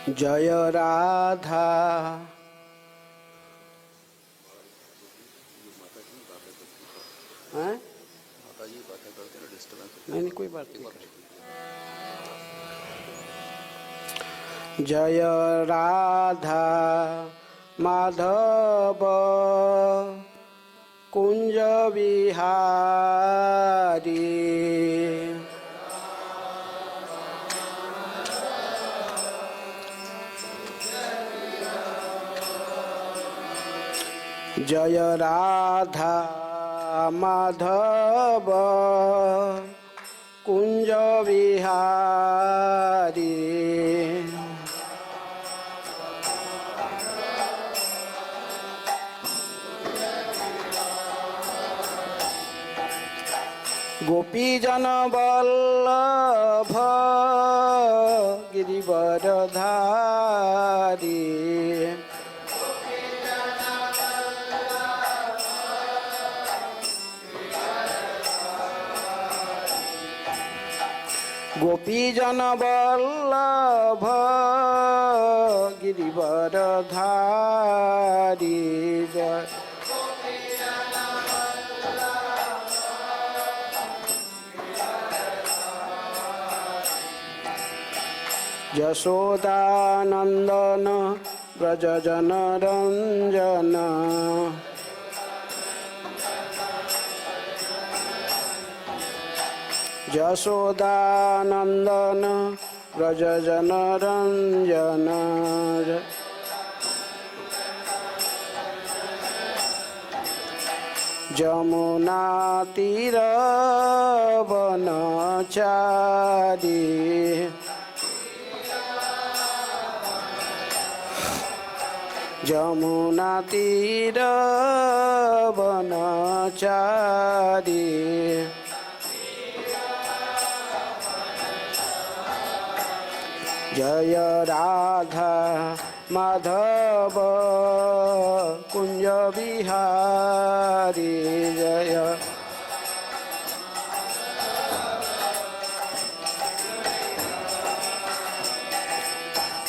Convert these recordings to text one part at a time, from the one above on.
जय राधा हैं? नहीं कोई बात नहीं। जय राधा माधव कुंज विहारी जय राधा माधव कुंज विहारी गोपीजन वल्लभ गिरिवरधारी गोपीजन वल्लभ गिरिवरधारी जय यशोदानंदन व्रजजन रंजन यशोदानंदन व्रजजन रंजन जमुना तीर वनचारी जमुना तीर वनचारी जय राधा माधव कुंज विहारी जय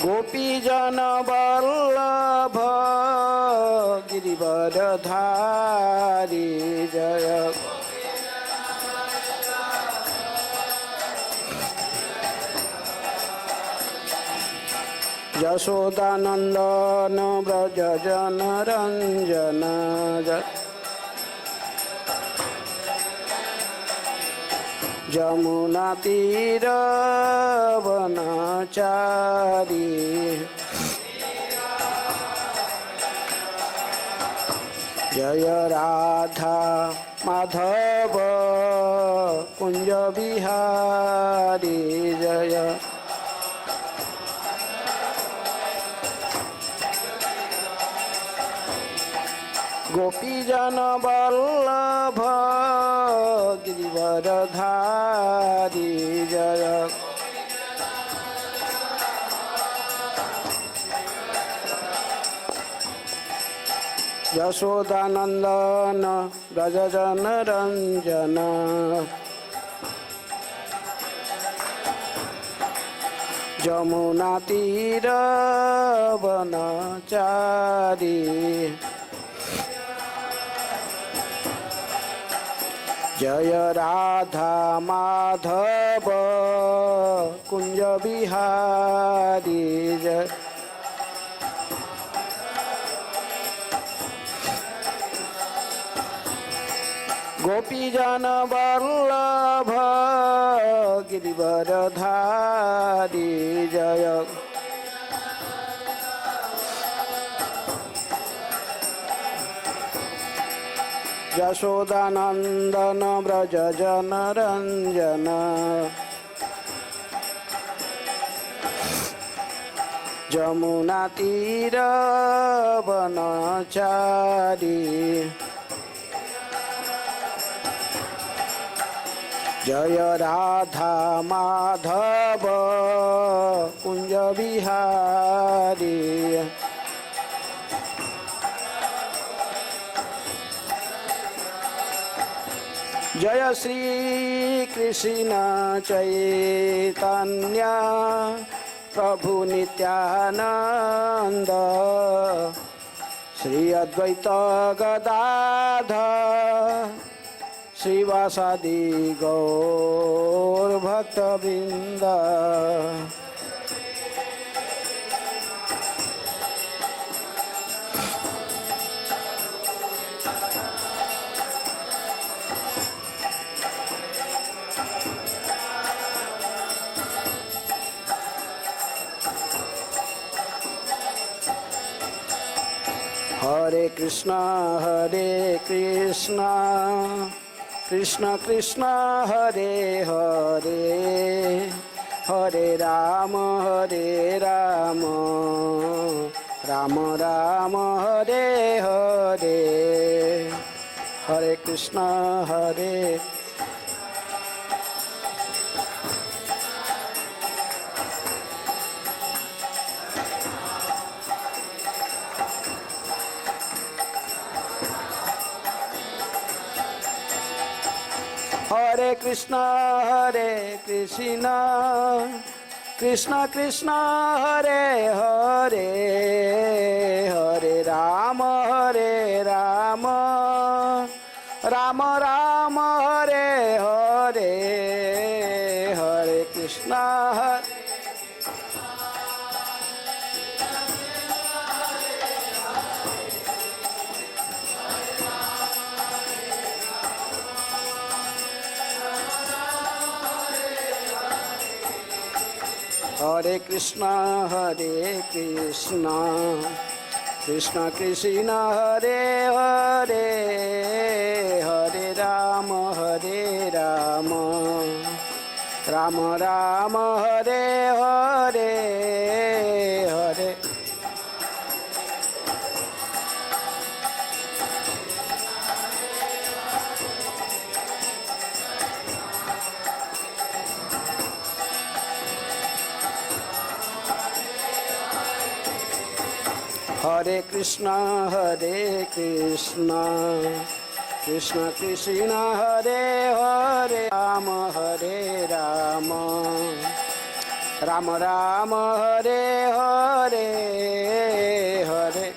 गोपीजन वल्लभ गिरिवरधारी जय यशोदानंदन व्रजजन रंजन जमुना तीर वनचारी जय राधा माधव कुंज विहारी जय गोपीजन वल्लभ गिरिवरधारी जय यशोदानंदन व्रजजन रंजन जमुना तीर वनचारी जय राधा माधव कुंज विहारी जय गोपीजन वल्लभ गिरिवरधारी जय यशोदानंदन व्रजजन रंजन जमुना तीर वनचारी जय राधा माधव कुंज विहारी जय श्री कृष्ण चैतन्य प्रभु नित्यानंद श्री अद्वैत गदाधर श्रीवासादि गौर भक्तवृंद। हरे कृष्णा कृष्ण कृष्ण हरे हरे, हरे राम राम राम हरे हरे। हरे कृष्णा हरे हरे कृष्णा कृष्ण कृष्ण हरे हरे, हरे राम राम राम हरे हरे। हरे कृष्णा हरे कृष्णा कृष्ण कृष्ण हरे हरे, हरे राम राम राम हरे हरे। हरे हरे कृष्णा कृष्ण कृष्ण हरे हरे, राम राम राम हरे हरे। हरे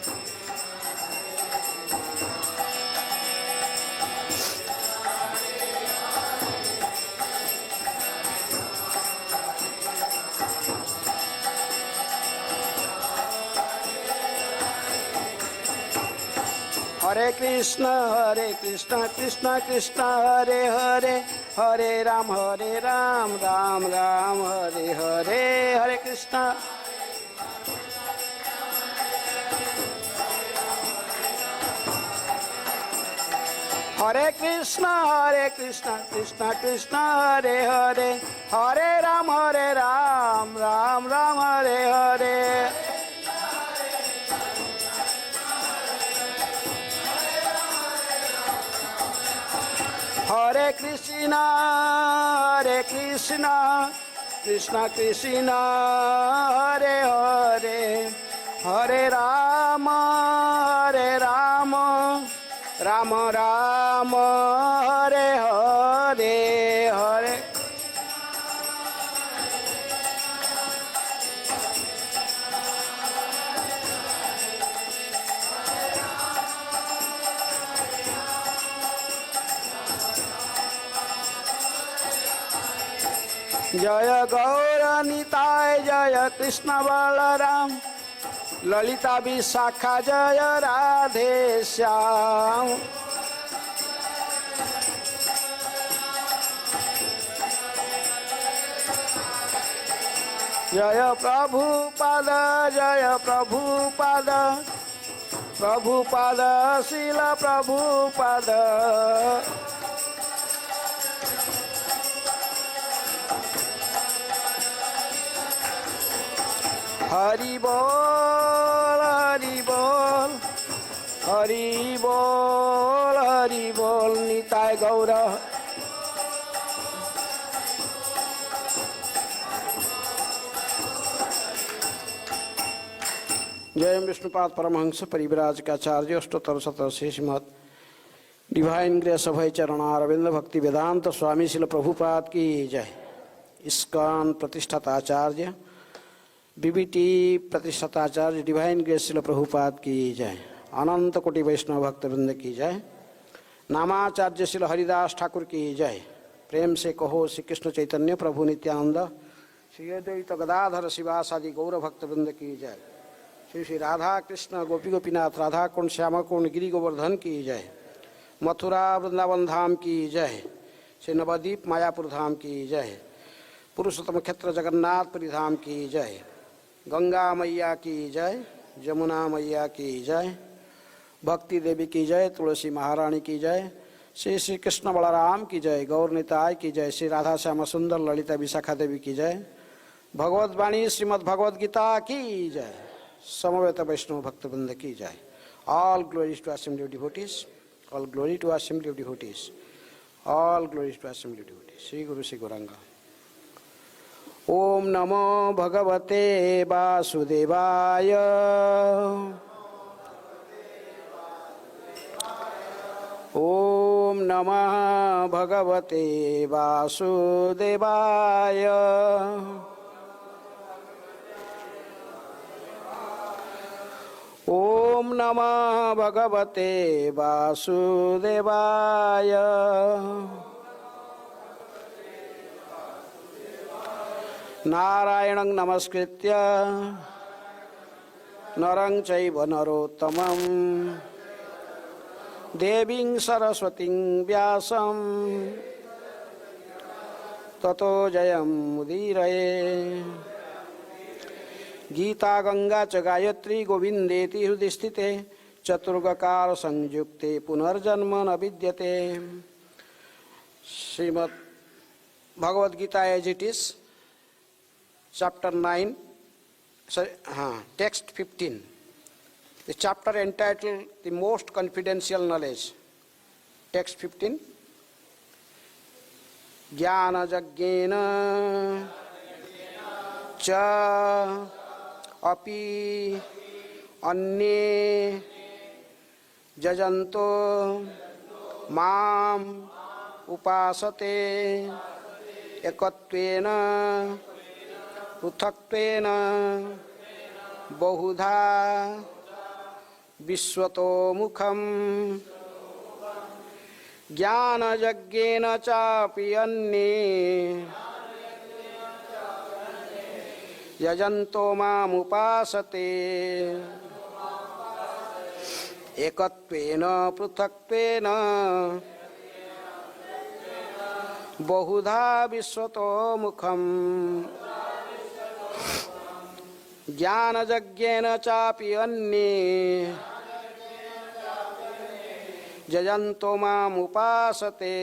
हरे कृष्ण कृष्ण कृष्ण हरे हरे, हरे राम राम राम हरे हरे। हरे कृष्ण कृष्ण कृष्ण हरे हरे, हरे राम राम राम हरे हरे। हरे कृष्ण कृष्ण कृष्ण हरे हरे, हरे राम राम राम हरे हरे। हरे जय गौर निताय जय कृष्ण बलराम, ललिता विशाखा जय राधे श्याम। जय प्रभुपाद प्रभुपाद श्रील प्रभुपाद। हरि बोल हरि बोल हरि बोल हरि बोल निताय गौर। जय विष्णुपाद परमहंस परिव्राज का आचार्य अष्टोत्तर शतशे श्रीमद डिवाइन ग्रेस अभय चरणारविंद भक्ति वेदांत स्वामी शिल प्रभुपाद की जय। इस्कॉन प्रतिष्ठाता आचार्य बीबीटी प्रतिष्ठाचार्य डिवाइन ग्रेस शिल प्रभुपाद की जय। अनंत कोटि वैष्णव भक्तवृंद की जय। नामाचार्य शिल हरिदास ठाकुर की जय। प्रेम से कहो श्री कृष्ण चैतन्य प्रभु नित्यानंद श्री अद्वैत गदाधर शिवासादि गौर भक्तवृंद की जय। श्री श्री राधा कृष्ण गोपी गोपीनाथ राधा कुंड श्याम कुंड गिरि गोवर्धन की जय। मथुरा वृंदावन धाम की जय। श्री नवद्वीप मायापुर धाम की जय। पुरुषोत्तम क्षेत्र जगन्नाथपुरी धाम की जय। गंगा मैया की जय। जमुना मैया की जय। भक्ति देवी की जय। तुलसी महारानी की जय। श्री श्री कृष्ण बलराम की जय। गौर निताय की जय। श्री राधा श्याम सुंदर ललिता विशाखा देवी की जय। भगवत वाणी श्रीमद् भगवद गीता की जय। समवेत वैष्णव भक्तवृंद की जय। All glories to assembly of devotees. All glory to assembly of devotees. All glories to assembly of devotees. Shri guru Shri Gauranga. ओम नमो भगवते वासुदेवाय। ओम नमः भगवते वासुदेवाय। ओम नमः भगवते वासुदेवाय। नारायणं नमस्कृत्य नरं चैव नरोत्तमं देवीं सरस्वतीं व्यासं ततो जयमुदीरये। गीता गंगा च गायत्री गोविंदेति हृदि स्थिते चतुर्गकार संयुक्ते पुनर्जन्म न विद्यते। Shrimad Bhagavad Gita as it is chapter 9 text 15. The chapter entitled The Most Confidential Knowledge. Text 15. Jnana Jagnena Cha Api Anye Jajanto Mam Upasate Ekatvena पृथक्त्वेन बहुधा विश्वतो मुखम ज्ञानयज्ञेन चापि अन्ये यजन्तो मामुपासते एकत्वेन पृथक्त्वेन बहुधा विश्वतो मुखम ज्ञानयज्ञेन चापि अन्ये यजन्तो मामुपासते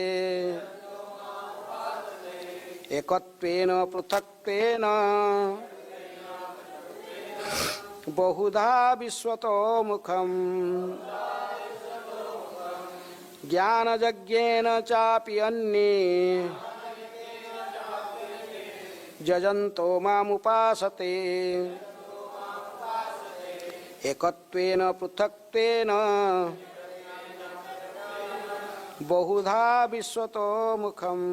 एकत्वेन पृथक्त्वेन बहुधा विश्वतो मुखम् ज्ञानयज्ञेन चापि अन्ये यजन्तो मामुपासते एकत्वेन पृथक्त्वेन बहुधा विश्वतो मुखम्।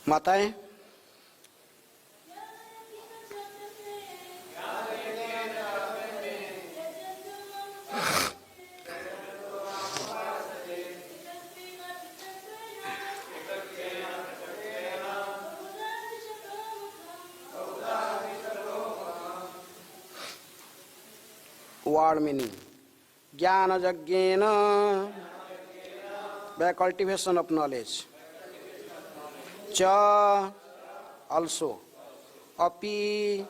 माताएं word meaning. Jnana yajnena, by cultivation of knowledge. Cha, also. Api,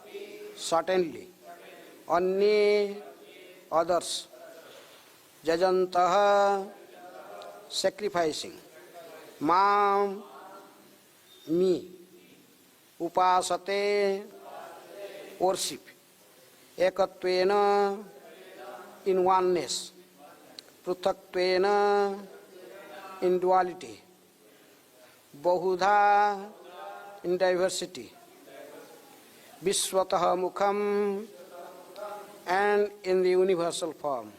certainly. Anye, others. Jajantaha, sacrificing. Mam, me. Upasate, worship. Ekatvena, in oneness. Pruthatvena, in duality. Bahudha, in diversity. Vishwataha mukham, and in the universal form.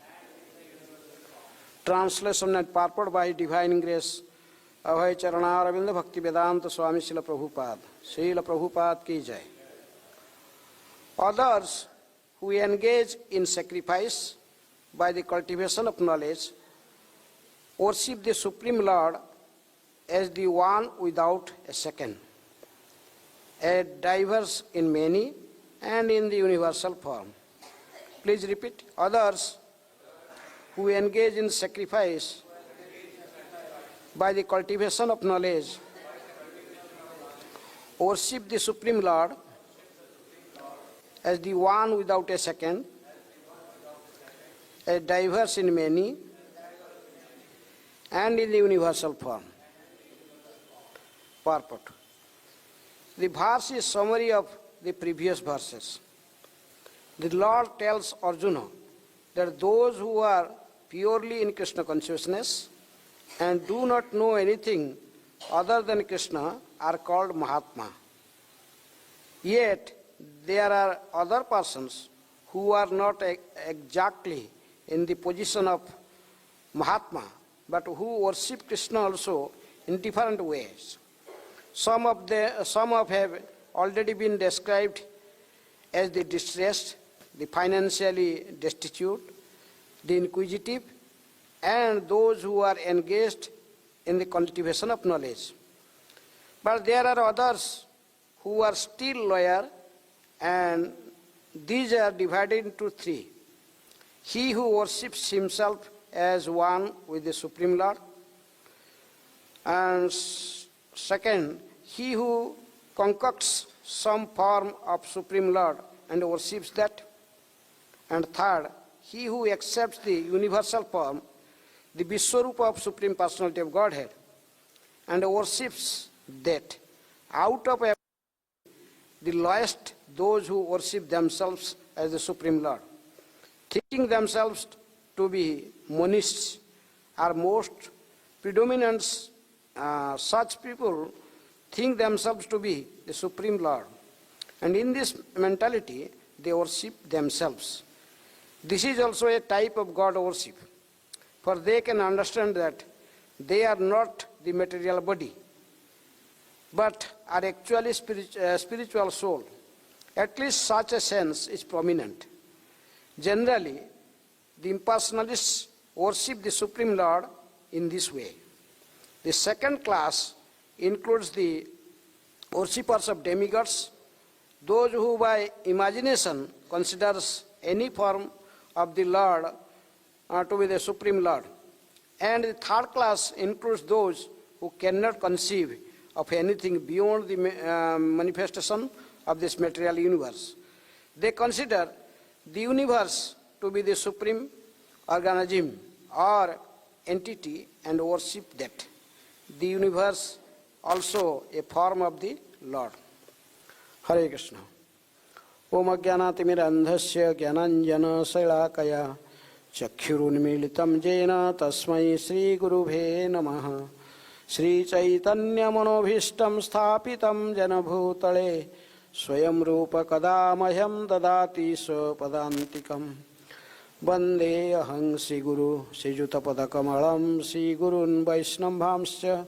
Translation and purport by Divine Grace, Abhay Charanaravinda Bhakti Vedanta Swami Srila Prabhupada. Srila Prabhupada ki jai. Others who engage in sacrifice by the cultivation of knowledge worship the Supreme Lord as the one without a second, a diverse in many and in the universal form. Please repeat. Others who engage in sacrifice by the cultivation of knowledge worship the Supreme Lord as the one without a second, a diverse in many and in the universal form. Purport. The verse is summary of the previous verses. The Lord tells Arjuna that those who are purely in Krishna consciousness and do not know anything other than Krishna are called Mahatma. Yet there are other persons who are not exactly in the position of Mahatma, but who worship Krishna also in different ways. Some of have already been described as the distressed, the financially destitute, the inquisitive, and those who are engaged in the cultivation of knowledge. But there are others who are still lower, and these are divided into three. He who worships himself as one with the Supreme Lord, and second, he who concocts some form of Supreme Lord and worships that, and third, he who accepts the universal form, the Vishwarupa of Supreme Personality of Godhead, and worships that. Out of the lowest, those who worship themselves as the Supreme Lord, thinking themselves to be monists, are most predominant. Such people think themselves to be the Supreme Lord, and in this mentality they worship themselves. This is also a type of God worship, for they can understand that they are not the material body, but are actually spiritual soul. At least such a sense is prominent. Generally, the impersonalists worship the Supreme Lord in this way. The second class includes the worshippers of demigods, those who by imagination considers any form of the Lord to be the Supreme Lord. And the third class includes those who cannot conceive of anything beyond the manifestation of this material universe. They consider the universe to be the supreme organism or entity and worship that. The universe also a form of the Lord. Hare Krishna. Om Ajnanatimidandhasya Jnananjana Shailakaya Chakshurunmilitam Jena Tasmai Sri Gurubhe Namaha. Sri Chaitanya Manobhishtam Sthapitam Jana Bhutale Swayam Rupa Kadamayam Dadati Swapadantikam. Vande Aham Sri Guru Sri Jutapadakamalam Sri Gurun Vaishnavamscha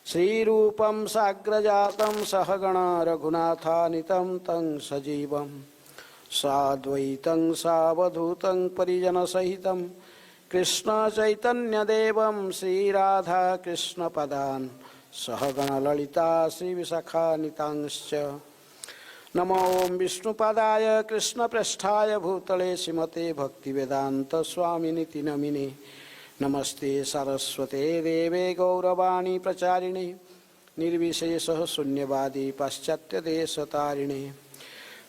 Sri Rupam Sagrajatam Sahagana Raghunathanitam Tang Sajivam Sadvaitam Savadhutam Parijana Sahitam Krishna Chaitanya Devam Sri Radha Krishna Padan Sahagana Lalita Sri Visakhanitamscha नमो ओं विष्णुपादाय कृष्णप्रेष्ठाय भूतले श्रीमते भक्तिवेदांत स्वामिनिति नमिने। नमस्ते सरस्वते देवे गौरवाणी प्रचारिणे निर्विशेषः शून्यवादी पाश्चात्यदेशतारिणे।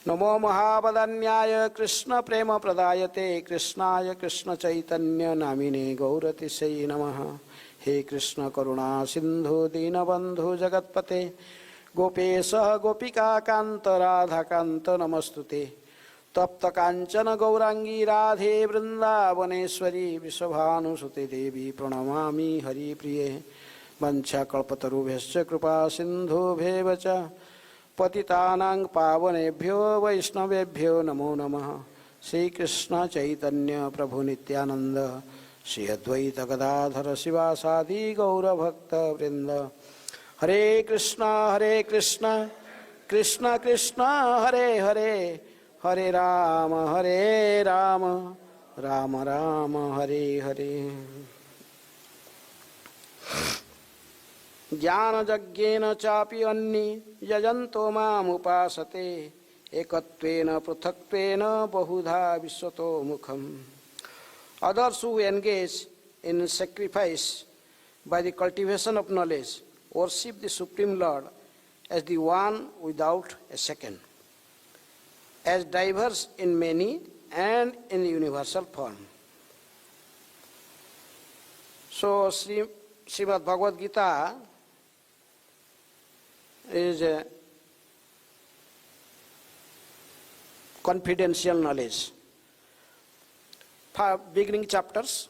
नमो महावदन्याय कृष्ण प्रेम प्रदायते कृष्णाय कृष्ण चैतन्य नामिने गौरतिशयी नमः। हे कृष्ण करुणा सिंधु दीनबंधु जगत्पते गोपेश गोपिका कांत राधा कांत नमस्तुते। तप्त कांचन गौरांगी राधे वृंदावनेश्वरी विश्वभानुसुते देवी प्रणमामि हरिप्रिये। वंशाकल्पतरुभ्यश्च कृपा सिन्धुभ्येव च पतितानां पावनेभ्यो वैष्णवेभ्यो नमो नमः। श्रीकृष्ण चैतन्य प्रभु नित्यानंद श्री अद्वैत गदाधर शिवासादि गौरभक्तवृंद। हरे कृष्ण कृष्ण कृष्ण हरे हरे हरे राम राम राम हरे हरे। ज्ञानयज्ञेन चापि अन्ये यजन्तो मामुपासते एकत्वेन पृथक्त्वेन बहुधा विश्वतो मुखम्। Others who engage in sacrifice by the cultivation of knowledge worship the Supreme Lord as the one without a second, as diverse in many and in the universal form. So, Srimad Bhagavad Gita is a confidential knowledge. Beginning chapters,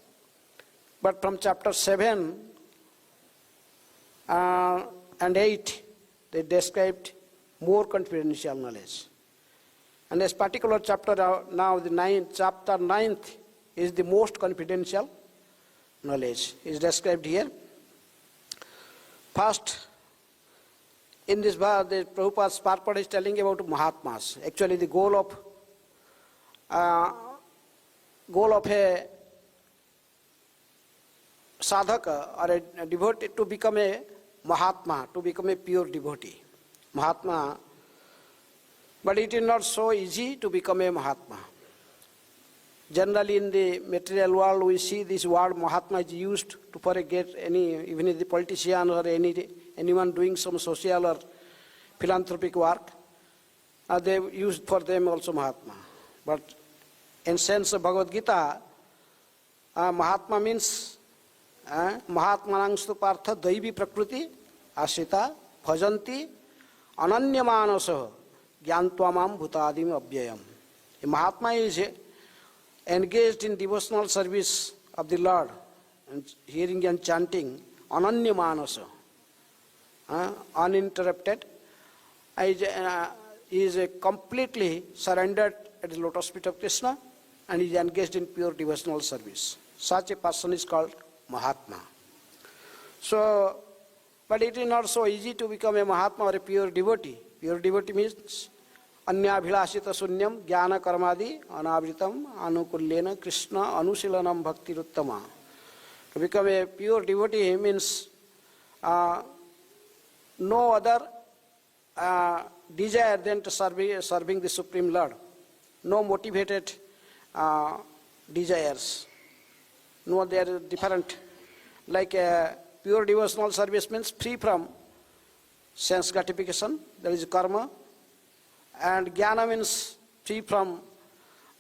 but from chapter 7 and 8 they described more confidential knowledge. And this particular chapter now, chapter 9th is the most confidential knowledge, is described here. First, in this verse, the Prabhupada's purport is telling about Mahatmas. Actually, the goal of a sadhaka or a devotee to become a Mahatma, to become a pure devotee. Mahatma, but it is not so easy to become a Mahatma. Generally in the material world we see this word Mahatma is used to forget even the politician or anyone doing some social or philanthropic work. They use for them also Mahatma. But in sense of Bhagavad Gita, Mahatma means Mahatmanangstu partha daivi prakriti asita bhajanti ananyamanasaha gyantvamam bhutadim abhyayam. A Mahatma is engaged in devotional service of the Lord, and hearing and chanting ananyamanasa, uninterrupted. He is completely surrendered at the lotus feet of Krishna and is engaged in pure devotional service. Such a person is called Mahatma. So, but it is not so easy to become a Mahatma or a pure devotee. Pure devotee means Anyabhilashita sunyam jnana karmadi anavritam anukulyena Krishna anusilanam bhakti ruttama. To become a pure devotee means no other desire than to serving the Supreme Lord. No motivated desires. No, they are different. Like pure devotional service means free from sense gratification, that is karma. And jnana means free from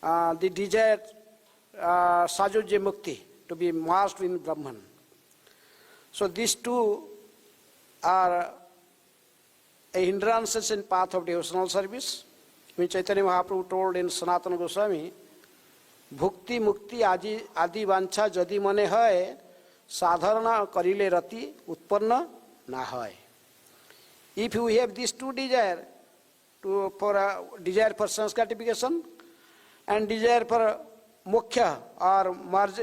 the desired sajujya mukti, to be merged in Brahman. So these two are a hindrances in path of devotional service, which Chaitanya Mahaprabhu told in Sanatana Goswami, Bhukti Mukti Adi Vancha Jadi Mane Hai Sadharana Karile Rati Utpanna Na Hai. If you have these two desire, desire for sense gratification and desire for moksha or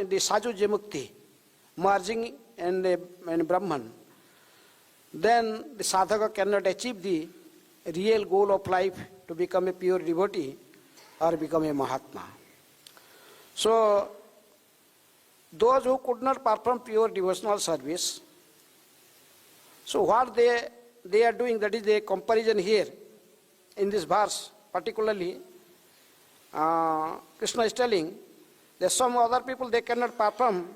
the sajujya mukti, merging in Brahman, then the sadhaka cannot achieve the real goal of life, to become a pure devotee or become a Mahatma. So, those who could not perform pure devotional service, so what they are doing, that is the comparison here. in this verse, particularly, Krishna is telling that some other people, they cannot perform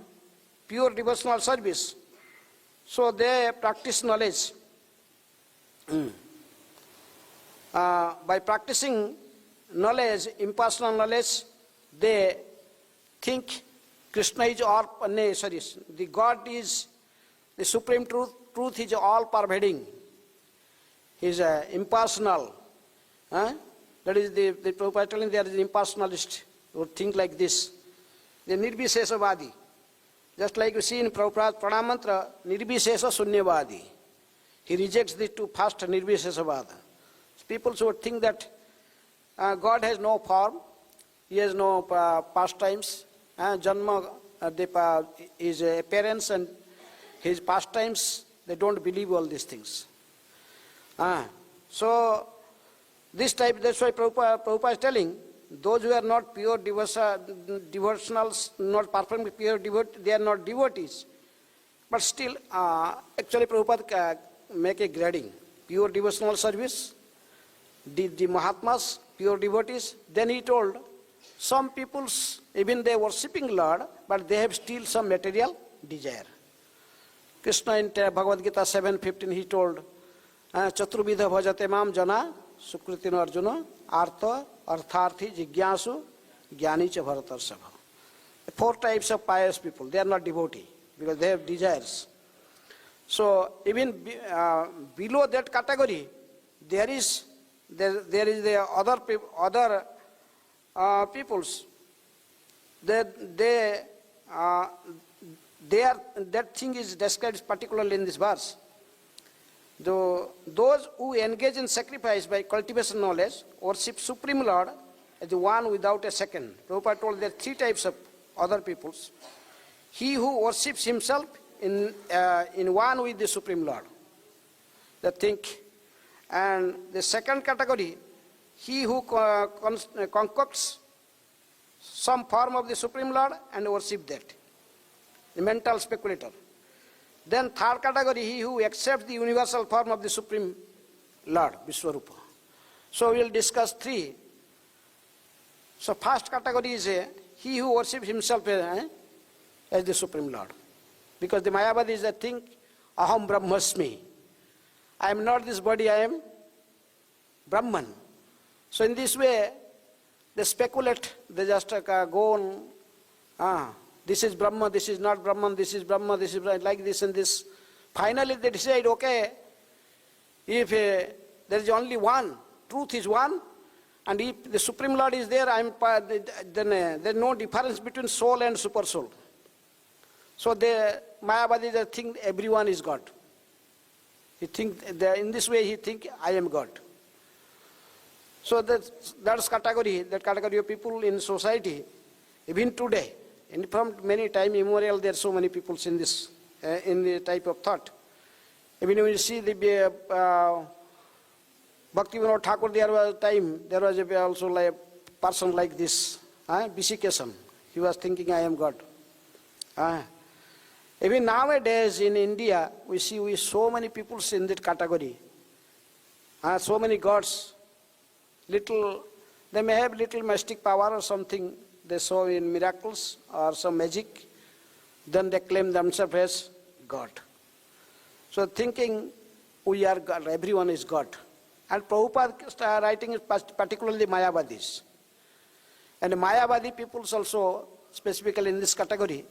pure devotional service. So they practice knowledge. By practicing knowledge, impersonal knowledge, they think Krishna is all, the God is, the supreme truth is all pervading. He is impersonal. That is the Prabhupada telling there is an impersonalist who think like this. The Nirbhisheshavadi. Just like you see in Prabhupada's Pranam Mantra, Nirbhishesha Sunyavadi. He rejects the two first Nirbhisheshavada. People should think that God has no form, He has no pastimes, Janma, His appearance and His pastimes, they don't believe all these things. So, this type, that's why Prabhupada is telling, those who are not pure devotionals, not performing pure devotee, they are not devotees. But still, actually Prabhupada make a grading. Pure devotional service, the Mahatmas, pure devotees. Then he told, some peoples, even they worshipping Lord, but they have still some material desire. Krishna in Bhagavad Gita 7:15, he told, Chaturvidha bhajate mam jana, Sukritino Arjuna, Artha, Artharthi, Jigyasu, Jnani cha Bharatarsabha. 4 types of pious people, they are not devotee, because they have desires. So, even below that category, there is the other peoples. That thing is described particularly in this verse. Those who engage in sacrifice by cultivation knowledge worship Supreme Lord as the one without a second. Prabhupada told there are 3 types of other peoples. He who worships himself in one with the Supreme Lord. They think. And the second category, he who concocts some form of the Supreme Lord and worship that. The mental speculator. Then third category, he who accepts the universal form of the Supreme Lord, Vishwarupa. So we will discuss 3. So first category is he who worships himself as the Supreme Lord. Because the Mayavadis, they think, Aham Brahmasmi. I am not this body, I am Brahman. So in this way, they speculate, they just go on, this is Brahma, this is not Brahman, this is Brahma, this is Brahma, like this and this. Finally they decide, okay, if there is only one, truth is one, and if the Supreme Lord is there, then there is no difference between soul and super soul. So the Mayavadis think everyone is God. He think in this way he think I am God. So that's category, that category of people in society, even today, and from many time immemorial, there are so many people in this, in the type of thought. Even when you see the Bhakti Vinod Thakur, there was a time, there was also like a person like this, Bishikesan. He was thinking I am God. Even nowadays in India, we see so many people in that category. So many gods. They may have little mystic power or something they saw in miracles or some magic. Then they claim themselves as God. So thinking we are God, everyone is God. And Prabhupada writing is particularly Mayavadis. And the Mayavadi peoples also, specifically in this category,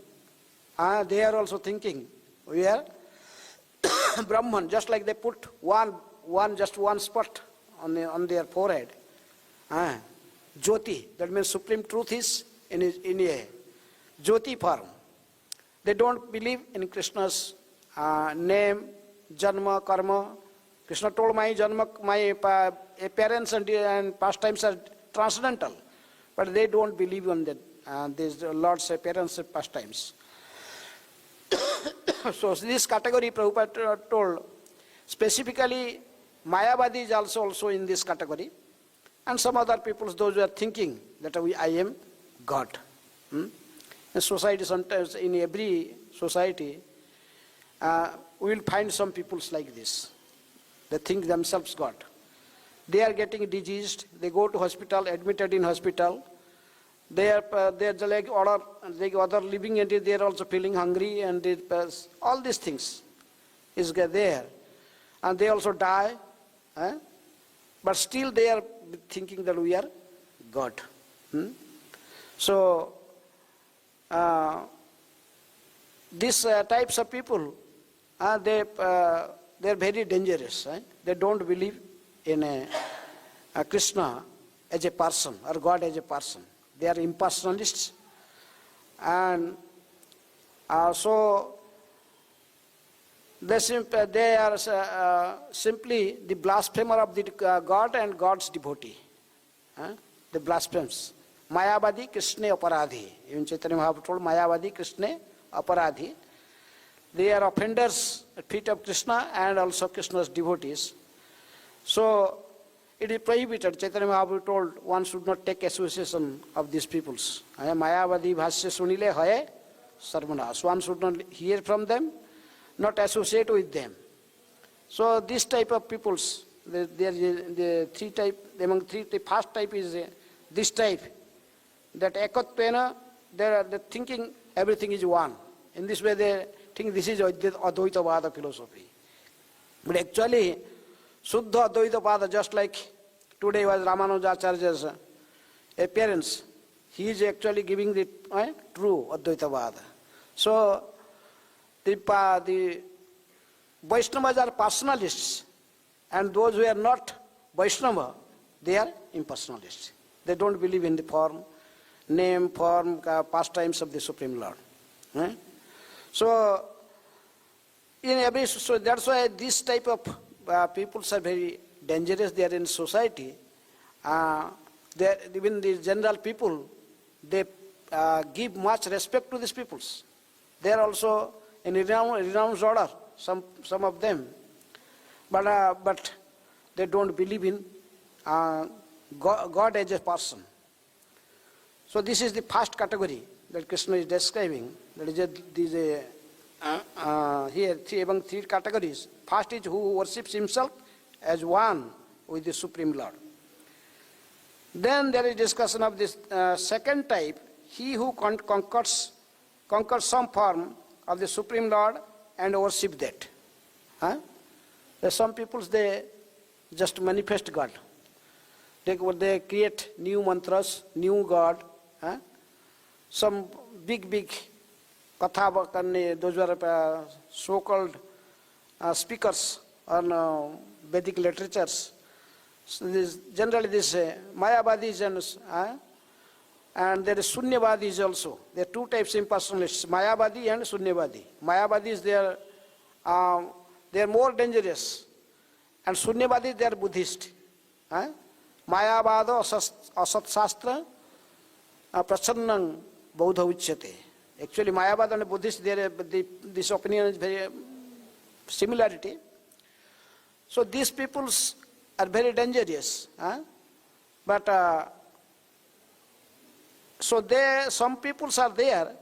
they are also thinking we are Brahman, just like they put just one spot on their forehead. Jyoti, that means supreme truth is in a Jyoti form. They don't believe in Krishna's name, janma, karma. Krishna told my janma, my appearance and pastimes are transcendental, but they don't believe on that. These Lord's appearance and pastimes. So this category Prabhupada told, specifically Mayavadi is also in this category, and some other people, those who are thinking that I am God. In society, sometimes in every society, we will find some peoples like this. They think themselves God. They are getting diseased. They go to hospital, admitted in hospital. They are like other living entities. They are also feeling hungry, and all these things is there, and they also die. But still, they are thinking that we are God. So these types of people, they are very dangerous. They don't believe in a Krishna as a person or God as a person. They are impersonalists, and so they are simply the blasphemer of the God and God's devotee. The blasphemes. Mayavadi Krishna Aparadhi. Even Chaitanya Mahaprabhu told Mayavadi Krishna Aparadhi. They are offenders at feet of Krishna and also Krishna's devotees. So it is prohibited. Chaitanya Mahaprabhu told one should not take association of these peoples. Mayavadi bhasya sunile haye sarvanas. One should not hear from them, not associate with them. So this type of peoples, the three type, among three, the first type is this type, that ekattvena, they are thinking everything is one. In this way they think this is Advaitavada philosophy. But actually, Suddha Advaitavada, just like today was Ramanujacharya's appearance, he is actually giving the true Advaitavada. So the Vaishnavas are personalists, and those who are not Vaishnava, they are impersonalists. They don't believe in the form, name, form, pastimes of the Supreme Lord. So that's why this type of people are very dangerous. They are in society. Even the general people, they give much respect to these peoples. They are also in renounced order, some of them. But they don't believe in God as a person. So this is the first category that Krishna is describing. That is here among three categories. First is who worships himself as one with the Supreme Lord. Then there is discussion of this second type, he who conquers some form of the Supreme Lord and worship that. There are some people, they just manifest God. They create new mantras, new God. Some big katha karne, those were so-called speakers on Vedic literatures. So generally this Mayavadis and there is Sunyavadis also. There are two types of impersonalists, Mayavadi and Sunyavadi. Mayavadis, they are more dangerous, and Sunyavadis, they are Buddhist. Mayavada asat shastra prachannang Bauddha uchyate. Actually, Mayavad and Buddhist, this opinion is very similarity. So these peoples are very dangerous. But so some peoples are there.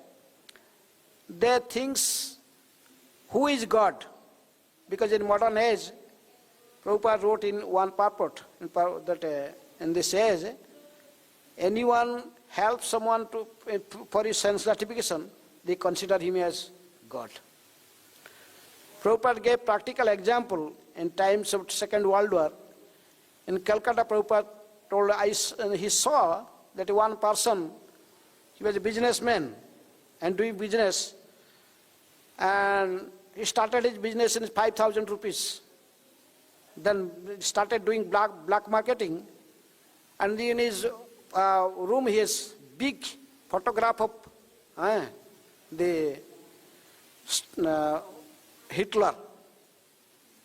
They think who is God, because in modern age, Prabhupada wrote in one purport that in this age, anyone helps someone for his sense gratification, they consider him as God. Prabhupada gave practical example in times of Second World War. In Calcutta, Prabhupada told he saw that one person, he was a businessman and doing business, and he started his business in 5,000 rupees. Then started doing black marketing, and in his room he has big photograph of the Hitler.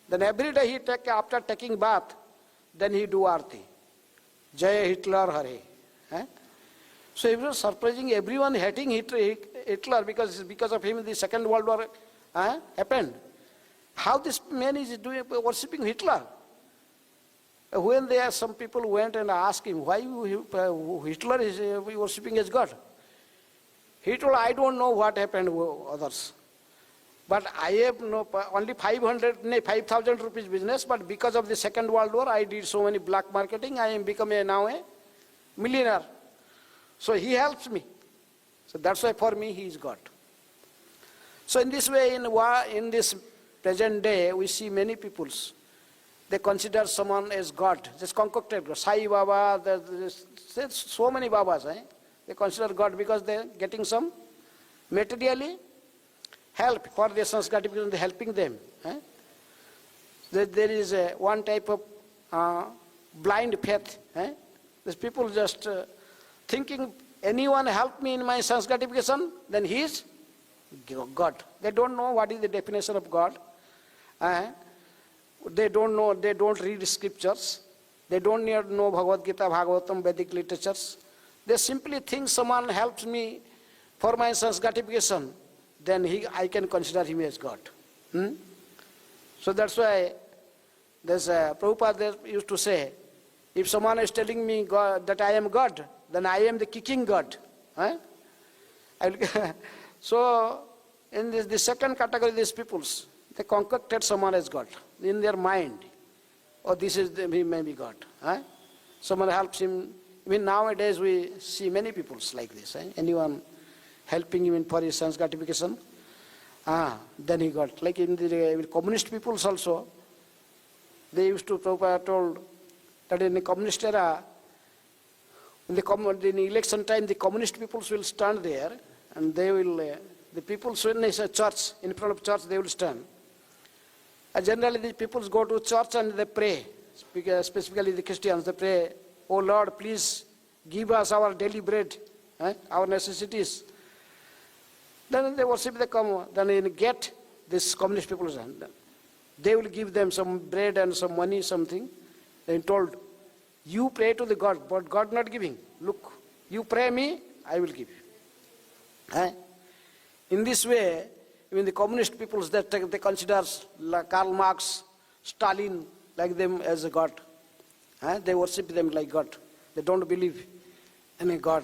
Then every day he after taking bath, then he do arti. Jai Hitler Hare. So it was surprising, everyone hating Hitler because of him the Second World War happened. How this man is worshipping Hitler? When some people went and asked him, why Hitler is worshipping as God? He told, I don't know what happened with others. But I have only 5,000 rupees business, but because of the Second World War, I did so many black marketing, I am becoming now a millionaire. So he helps me. So that's why for me he is God. So in this way, in this present day, we see many peoples, they consider someone as God, just concocted God. Sai Baba, there's so many Babas, they consider God because they're getting some materially help for their sanskarification, they're helping them. There is one type of blind faith. These people just thinking, anyone help me in my sanskarification, then he is God. They don't know what is the definition of God. They don't know, they don't read scriptures. They don't know Bhagavad Gita, Bhagavatam, Vedic literatures. They simply think someone helps me for my sanskarification, then I can consider him as God. So that's why there's Prabhupada used to say, if someone is telling me God, that I am God, then I am the kicking God. So in the second category, these peoples, they concocted someone as God in their mind. Oh, he may be God. Someone helps him. Even nowadays we see many peoples like this. Anyone helping him for his sanskarification, then he got. Like in the communist peoples also, they used to, Prabhupada told that in the communist era, in the election time, the communist peoples will stand there and they will, the peoples in a church, in front of church, they will stand. Generally, the peoples go to church and they pray, specifically the Christians, they pray, oh Lord, please give us our daily bread, our necessities. Then they worship, they come, then they get this communist people, they will give them some bread and some money, something. They told, you pray to the God, but God not giving. Look, you pray me, I will give you. In this way, even the communist peoples, they consider Karl Marx, Stalin, like them as a God. They worship them like God. They don't believe in a God.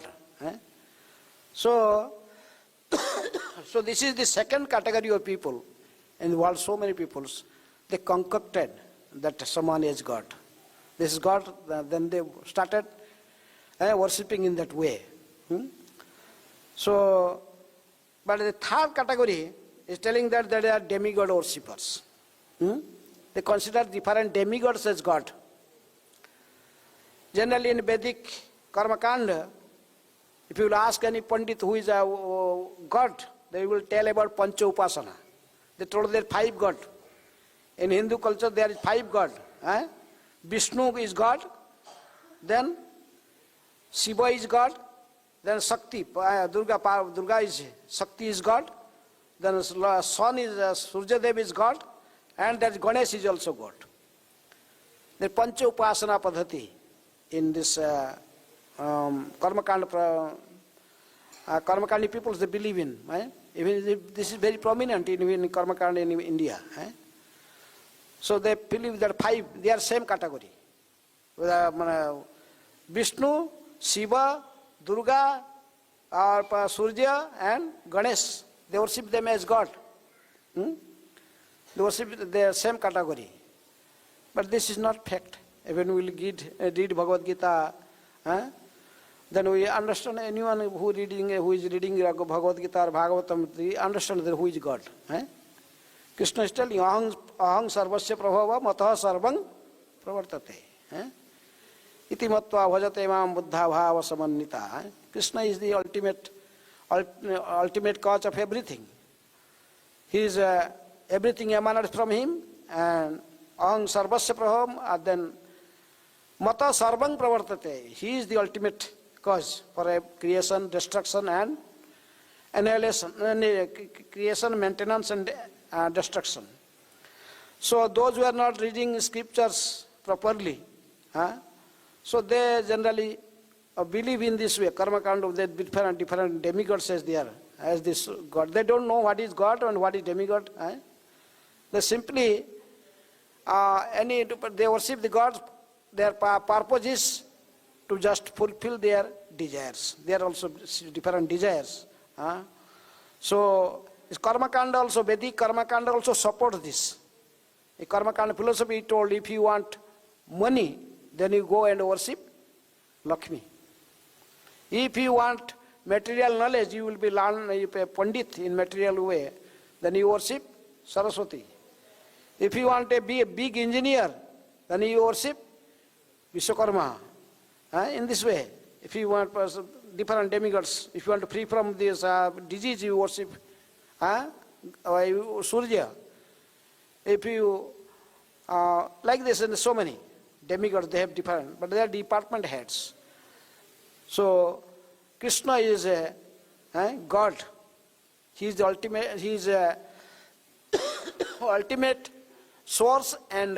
So this is the second category of people in the world. So many peoples, they concocted that someone is God. This is God. Then they started worshipping in that way. So, but the third category is telling that they are demigod worshippers. They consider different demigods as God. Generally in Vedic Karma Kanda, if you will ask any Pandit who is a God, they will tell about Pancha Upasana. They told there are 5 gods. In Hindu culture there is 5 gods. Vishnu is God, then Shiva is God, then Shakti, Durga is Shakti is God, then sun is Surya Dev is God, and that Ganesh is also God. The Pancha Upasana Padhati in this Karmakanda peoples they believe in. Even this is very prominent in Karmakanda in India. So they believe that 5, they are same category. Vishnu, Shiva, Durga, Surya and Ganesh. They worship them as God. They worship their same category. But this is not fact. When we read Bhagavad Gita, then we understand anyone who is reading Bhagavad Gita or Bhagavatam, they understand that who is God. Krishna is telling, ahang sarvasya prabhava mataha sarvang pravartate. Iti matva bhajate mam buddha bhava samannita. Krishna is the ultimate cause of everything. He is everything emanates from him, and ahang sarvasya prabhava, then mata sarvang pravartate. He is the ultimate cause for creation, destruction and annihilation, creation, maintenance and destruction. So those who are not reading scriptures properly, so they generally believe in this way. Karma kind of different demigods as they are, as this God. They don't know what is God and what is demigod. They simply they worship the gods. Their purpose is to just fulfill their desires. There are also different desires. So This Karma Kanda also, Vedic Karma Kanda also supports this. A Karma Kanda philosophy told if you want money, then you go and worship Lakshmi. If you want material knowledge, you will be a Pandit in material way, then you worship Saraswati. If you want to be a big engineer, then you worship Vishwakarma. In this way, if you want different demigods, if you want to free from this disease, you worship Surya. If you, like this, and so many demigods, they have different, but they are department heads. So, Krishna is a God. He is the ultimate, he is a ultimate source and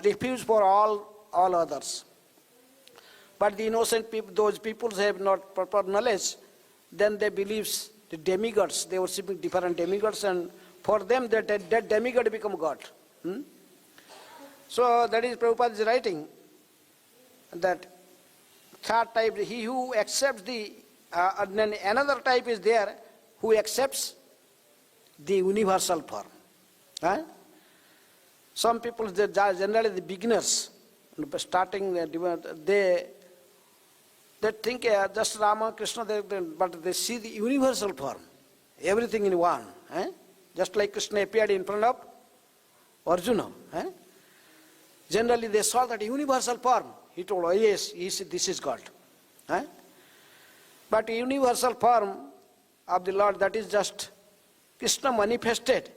refuge for all others. But the innocent people, those people who have not proper knowledge, then they believe the demigods, they worship different demigods, and for them that demigod become God. So that is Prabhupada is writing that third type, he who accepts the, then another type is there who accepts the universal form. Some people, they generally the beginners, starting, they think just Rama, Krishna, but they see the universal form, everything in one. Just like Krishna appeared in front of Arjuna. Generally they saw that universal form. He told, oh yes, this is God. But universal form of the Lord, that is just Krishna manifested.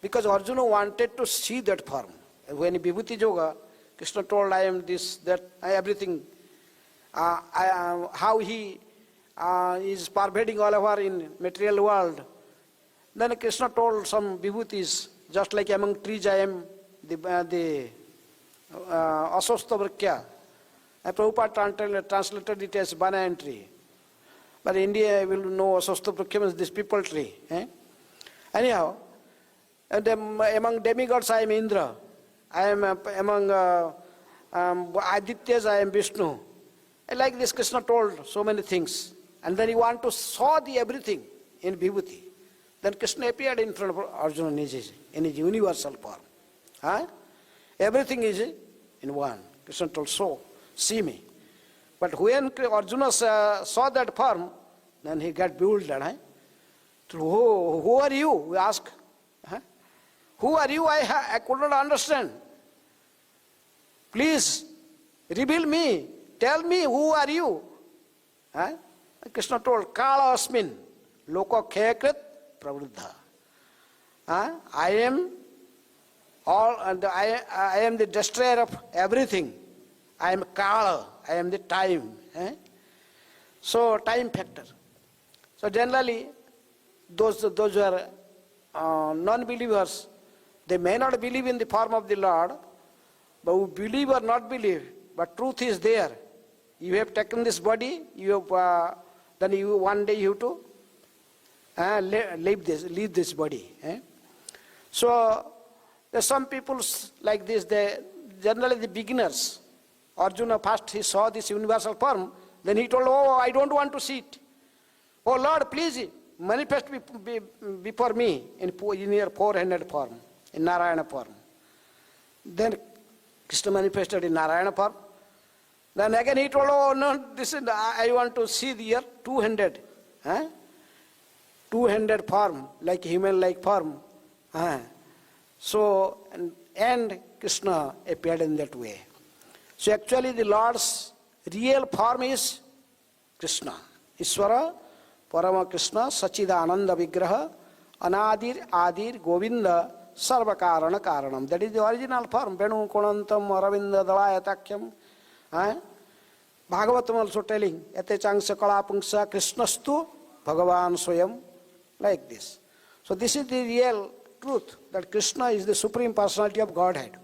Because Arjuna wanted to see that form. When Vibhuti Yoga, Krishna told, I am this, that, everything. How he is pervading all over in material world. Then Krishna told some Vibhutis, just like among trees I am the Aswastha Vrikya. Prabhupada translated it as banana tree. But India will know Aswastha Vrikya means this people tree. Anyhow, and among demigods I am Indra. I am among Adityas I am Vishnu. Like this Krishna told so many things. And then he want to saw the everything in Vibhuti. Then Krishna appeared in front of Arjuna in his universal form. Everything is in one. Krishna told, so, see me. But when Arjuna saw that form, then he got bewildered. Who are you? We ask. Who are you? I could not understand. Please, reveal me. Tell me, who are you? Krishna told, Kala asmin, loko khayakrit pravruddha. I am all, and I am the destroyer of everything. I am Kala, I am the time. So, time factor. So, generally, those who are non-believers, they may not believe in the form of the Lord, but who believe or not believe, but truth is there. You have taken this body, you have, then you one day you have to leave this body. So there's some people like this. They generally the beginners. Arjuna first he saw this universal form, then he told, oh, I don't want to see it. Oh Lord, please manifest before me in your four-handed form, in Narayana form. Then Krishna manifested in Narayana form. Then again he told, oh no, this is, I want to see the two-handed, two-handed form, like human-like form. So, and Krishna appeared in that way. So actually the Lord's real form is Krishna. Iswara, Parama Krishna, Sachidananda Vigraha, Anadir, Adir, Govinda, Sarvakarana Karanam. That is the original form. Venu Konantam, Aravinda, Dalayatakyam. Bhagavatam also telling, Yate Changsa Kalapungsa Krishnastu Bhagavan Swayam, like this. So this is the real truth, that Krishna is the Supreme Personality of Godhead.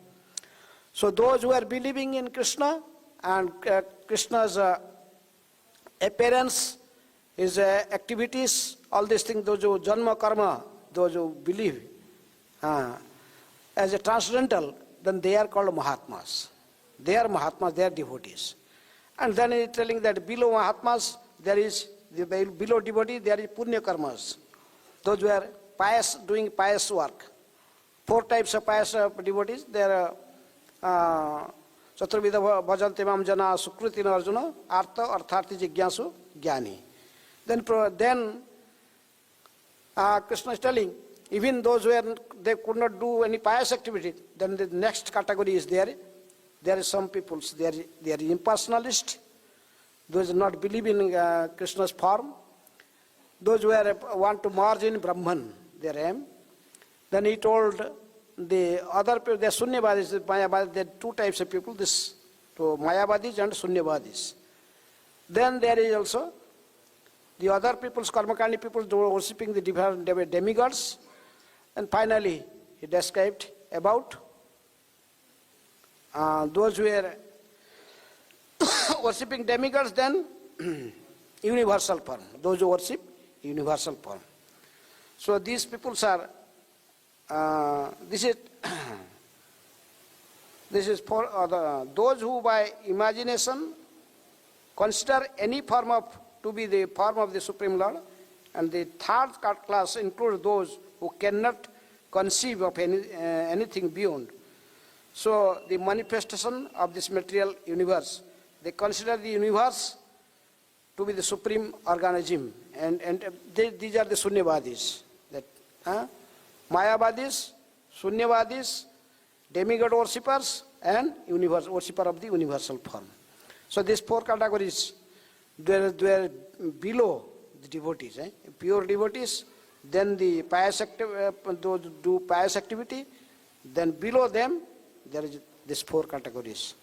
So those who are believing in Krishna and Krishna's appearance, his activities, all these things, those who janma karma, those who believe as a transcendental, then they are called Mahatmas. They are Mahatmas, they are devotees. And then he is telling that below Mahatmas, there is, below devotee, there is Punya Karmas. those who are pious, doing pious work. 4 types of pious devotees. There are Chaturvidha bhajanti mam jana sukritina arjuna artha artharthi jigyasu jnani. Then Krishna is telling, even those who they could not do any pious activity, then the next category is there. There are some people, they are impersonalist, those who not believe in Krishna's form, those who want to merge in Brahman, their aim. Then he told the other people, the Sunyavadis, Mayavadis, there are 2 types of people, this to Mayavadis and Sunyavadis. Then there is also the other people's, Karmakandi people, who are worshipping the demigods. And finally, he described about those who are worshipping demigods, then universal form. Those who worship universal form. So these people are, this is for those who by imagination consider any form to be the form of the Supreme Lord, and the third class includes those who cannot conceive of anything beyond. So the manifestation of this material universe, they consider the universe to be the supreme organism, and these are the Sunyavadis. That Mayavadis, Sunyavadis, demigod worshippers, and worshipper of the universal form. So these 4 categories, they are below the devotees, pure devotees, then the pious those do pious activity, then below them there is these 4 categories.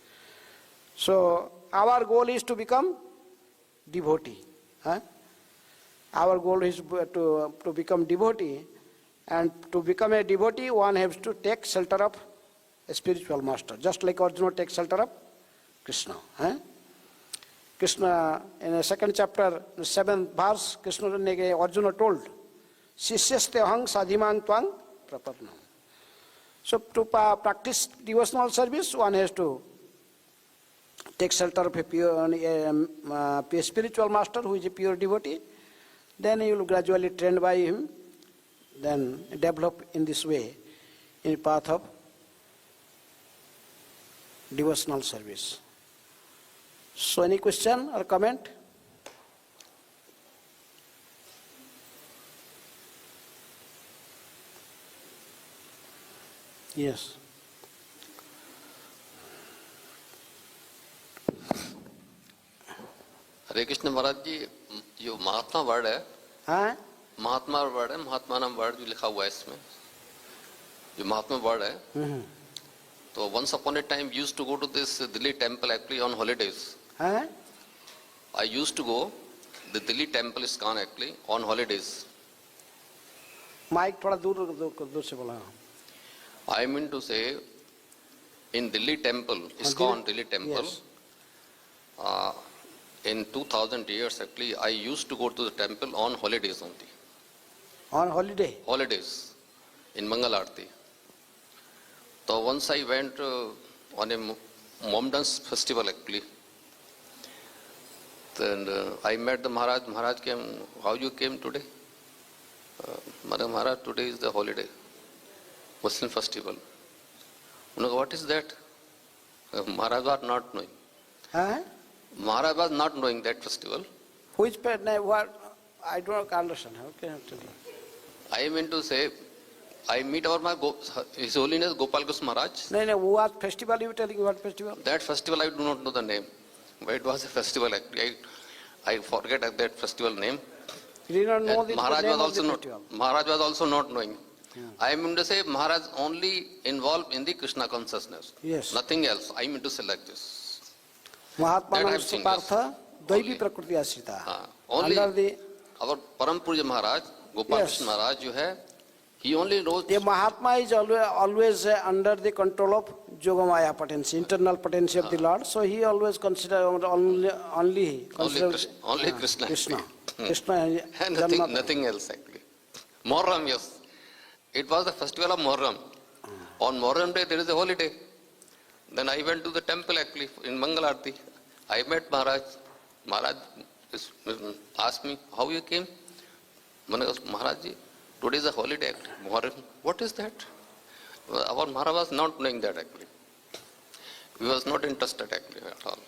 So our goal is to become devotee. Our goal is to become devotee, and to become a devotee one has to take shelter of a spiritual master, just like Arjuna takes shelter of Krishna. Krishna, in the 2nd chapter, 7th verse, Arjuna told, Sishyaste ahang sadhimang twang prapadnam. So to practice devotional service, one has to take shelter of a spiritual master who is a pure devotee. Then you will gradually trained by him, then develop in this way, in the path of devotional service. So any question or comment? Yes. हरे कृष्ण महाराज जी, जो महात्मा word है, हाँ, महात्मा word है, महात्मा नाम word जो लिखा हुआ है इसमें, जो महात्मा वर्ड है, तो once upon a time used to go to this Delhi temple actually on holidays. हाँ, I used to go the Delhi temple ISKCON actually on holidays. Mic थोड़ा दूर से बोला. I mean to say, in Delhi temple, ISKCON Delhi temple, yes. In 2000 years actually, I used to go to the temple on holidays only. On holiday? Holidays, in Mangal Aarti. So once I went on a mom dance festival actually. Then I met the Maharaj. Maharaj came, how you came today? Maharaj, today is the holiday, Muslim festival. What is that? Maharaj was not knowing. Huh? Maharaj was not knowing that festival. Which what? I don't understand. How can I tell you? I mean to say, I meet His Holiness Gopal Krishna Maharaj. No, what festival you telling? What festival? That festival I do not know the name, but it was a festival. I forget that festival name. You did not know the Maharaj name was of also the not. festival. Maharaj was also not knowing. Yeah. I mean to say, Maharaj only involved in the Krishna consciousness. Yes. Nothing else. I mean to say like this. Mahatma That I've seen, Partha, yes. Daivi Prakriti Ashrita. Only Under the our Param Purja Maharaj, Gopal Yes. Krishna Maharaj, he only knows. the Mahatma is always under the control of Yogamaya potency, internal potency of the Lord. So he always consider only Krishna. Krishna. And nothing else actually. Muharram, yes. It was the festival of Muharram. On Muharram day there is a holiday. Then I went to the temple actually in Mangal Aarti. I met Maharaj. Maharaj asked me, how you came? Maharaj ji, Today is a holiday actually. Moharram. What is that? Our Maharaj was not knowing that actually. He was not interested actually at all.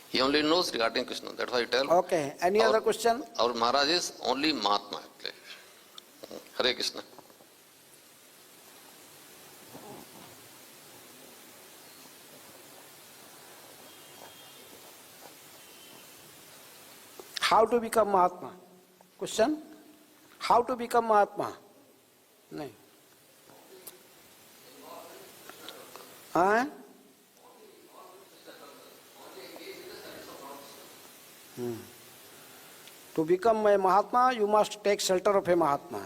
He only knows regarding Krishna. That's why I tell. Okay. Any other question? Our Maharaj is only Mahatma actually. Hare Krishna. How to become Mahatma? Question? How to become Mahatma? No. Huh? To become a Mahatma, you must take shelter of a Mahatma.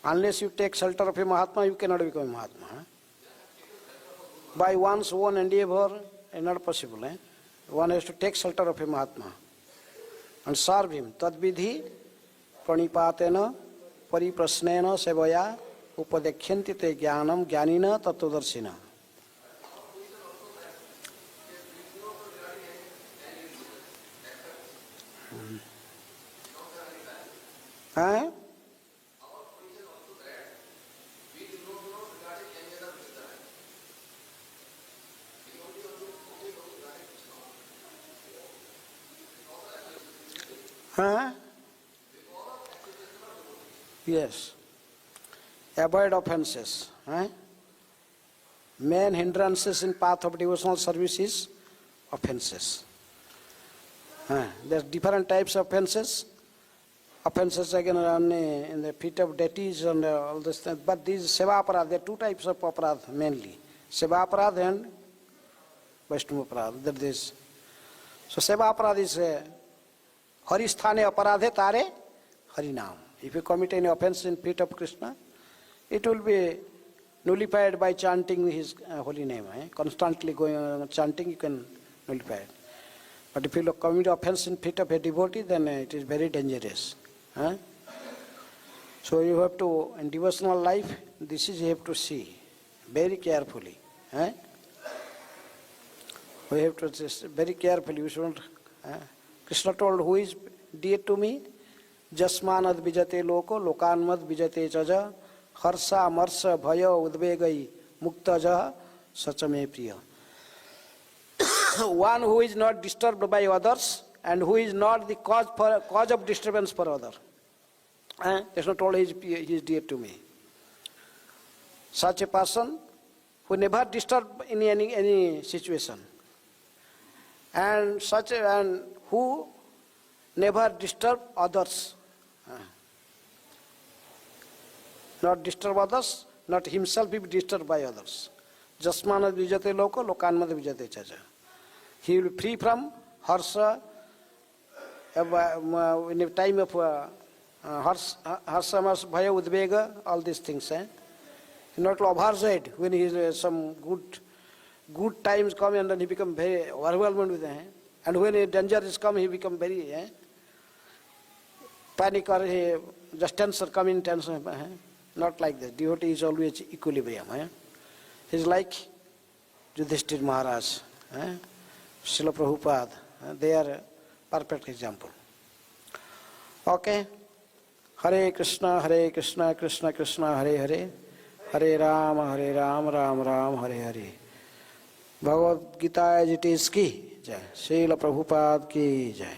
Unless you take shelter of a Mahatma, you cannot become a Mahatma. By one's own endeavor, it's not possible. One has to take shelter of a Mahatma and serve him. Tadvidhi pranipatena pariprasnena sevaya upadekhyante te jnanam jnanina tattvadarshina. Huh? Huh? Yes. Avoid offenses. Huh? Main hindrances in path of devotional service is offenses. There are different types of offenses. Offenses again only in the feet of deities and all this thing. But these seva aparadha, there are two types of aparadha mainly. Seva aparadha and Vaishnava aparadha. That is. So seva aparadha is Haristhane aparadhe tare Harinam. If you commit any offense in feet of Krishna, it will be nullified by chanting his holy name. Constantly going on chanting, you can nullify it. But if you commit offense in feet of a devotee, then it is very dangerous. So you have to, in devotional life, this is you have to see very carefully. We have to just very carefully. We shouldn't. Krishna told, who is dear to me? Jasmanad vijate loko, lokanmad vijate chaja, harsa marsa bhaya udvegai muktaja sachame priya. One who is not disturbed by others and who is not the cause of disturbance for others. Krishna told he is dear to me. Such a person who never disturbed in any situation, and who never disturb others, not disturb others, not himself be disturbed by others. Jasmanad vijate loko, lokanmad vijate chaja. He will be free from harsa in a time of harsa, bhaya, udvega, all these things. He not overjoyed when he is some good times come and then he become very overwhelmed with it. And when a danger is come, he become very panic or just tension, come in tension. Not like that. Devotee is always equilibrium. He is like Yudhishthir Maharaj, Srila Prabhupada. They are a perfect example. Okay. Hare Krishna, Krishna Krishna, Hare Hare, Hare Ram, Ram Ram, Hare Hare. Bhagavad Gita as it is ki jai. Srila Prabhupada ki jai.